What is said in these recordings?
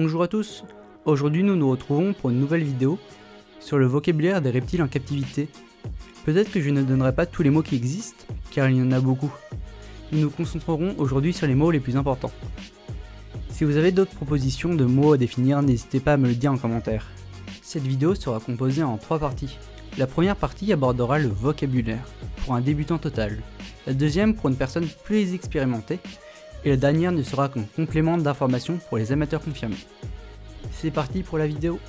Bonjour à tous, aujourd'hui nous nous retrouvons pour une nouvelle vidéo sur le vocabulaire des reptiles en captivité. Peut-être que je ne donnerai pas tous les mots qui existent, car il y en a beaucoup. Nous nous concentrerons aujourd'hui sur les mots les plus importants. Si vous avez d'autres propositions de mots à définir, n'hésitez pas à me le dire en commentaire. Cette vidéo sera composée en 3 parties. La première partie abordera le vocabulaire, pour un débutant total. La deuxième pour une personne plus expérimentée. Et la dernière ne sera qu'un complément d'information pour les amateurs confirmés. C'est parti pour la vidéo.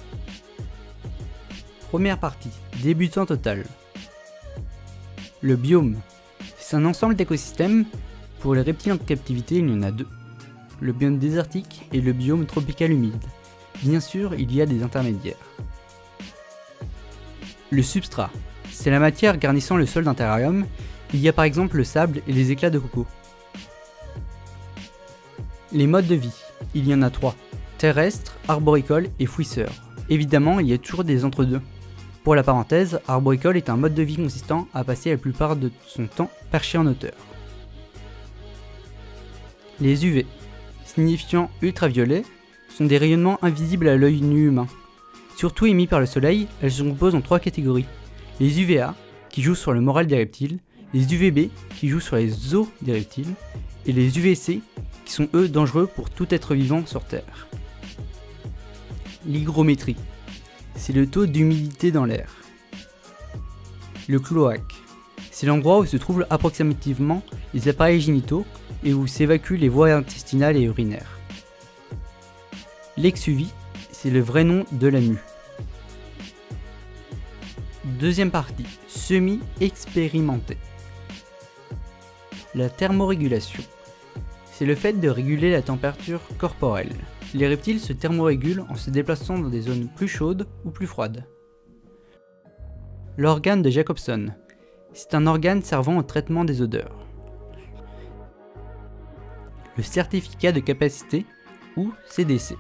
Première partie, débutant total. Le biome. C'est un ensemble d'écosystèmes. Pour les reptiles en captivité, il y en a deux. Le biome désertique et le biome tropical humide. Bien sûr, il y a des intermédiaires. Le substrat. C'est la matière garnissant le sol d'un terrarium. Il y a par exemple le sable et les éclats de coco. Les modes de vie, il y en a 3, terrestre, arboricole et fouisseur. Évidemment, il y a toujours des entre-deux. Pour la parenthèse, arboricole est un mode de vie consistant à passer la plupart de son temps perché en hauteur. Les UV, signifiant ultraviolet, sont des rayonnements invisibles à l'œil nu humain. Surtout émis par le soleil, elles se composent en 3 catégories. Les UVA, qui jouent sur le moral des reptiles, les UVB, qui jouent sur les os des reptiles, et les UVC, qui sont eux dangereux pour tout être vivant sur Terre. L'hygrométrie, c'est le taux d'humidité dans l'air. Le cloaque, c'est l'endroit où se trouvent approximativement les appareils génitaux et où s'évacuent les voies intestinales et urinaires. L'exuvie, c'est le vrai nom de la mue. Deuxième partie, semi-expérimenté. La thermorégulation. C'est le fait de réguler la température corporelle. Les reptiles se thermorégulent en se déplaçant dans des zones plus chaudes ou plus froides. L'organe de Jacobson. C'est un organe servant au traitement des odeurs. Le certificat de capacité, ou CDC.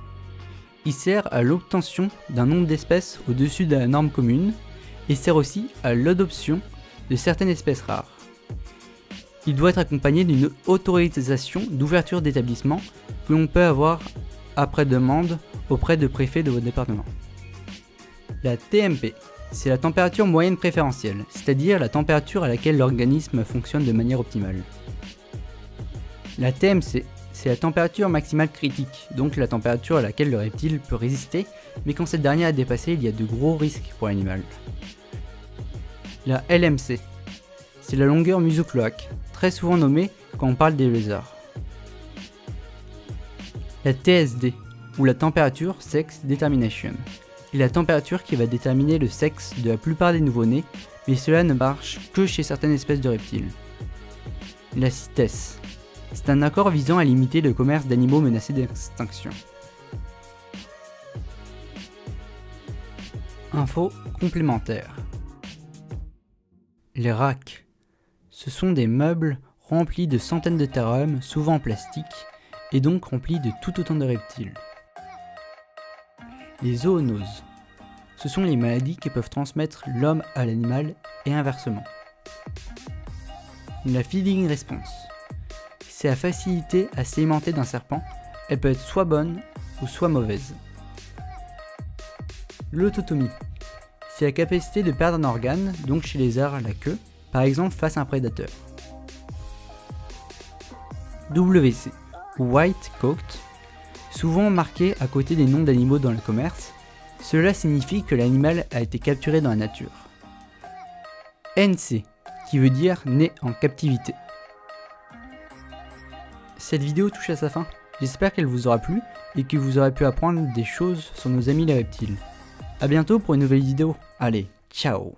Il sert à l'obtention d'un nombre d'espèces au-dessus de la norme commune et sert aussi à l'adoption de certaines espèces rares. Il doit être accompagné d'une autorisation d'ouverture d'établissement que l'on peut avoir après demande auprès de préfet de votre département. La TMP, c'est la température moyenne préférentielle, c'est-à-dire la température à laquelle l'organisme fonctionne de manière optimale. La TMC, c'est la température maximale critique, donc la température à laquelle le reptile peut résister, mais quand cette dernière est dépassée, il y a de gros risques pour l'animal. La LMC, c'est la longueur museau-cloaque, très souvent nommée quand on parle des lézards. La TSD, ou la Temperature Sex Determination, est la température qui va déterminer le sexe de la plupart des nouveau-nés, mais cela ne marche que chez certaines espèces de reptiles. La CITES, c'est un accord visant à limiter le commerce d'animaux menacés d'extinction. Info complémentaire. Les racks. Ce sont des meubles remplis de centaines de terrariums, souvent en plastique, et donc remplis de tout autant de reptiles. Les zoonoses. Ce sont les maladies qui peuvent transmettre l'homme à l'animal et inversement. La feeding response. C'est la facilité à s'alimenter d'un serpent, elle peut être soit bonne ou soit mauvaise. L'autotomie. C'est la capacité de perdre un organe, donc chez les lézards la queue, par exemple face à un prédateur. WC, White Coat, souvent marqué à côté des noms d'animaux dans le commerce, cela signifie que l'animal a été capturé dans la nature. NC, qui veut dire né en captivité. Cette vidéo touche à sa fin, j'espère qu'elle vous aura plu et que vous aurez pu apprendre des choses sur nos amis les reptiles. A bientôt pour une nouvelle vidéo, allez, ciao!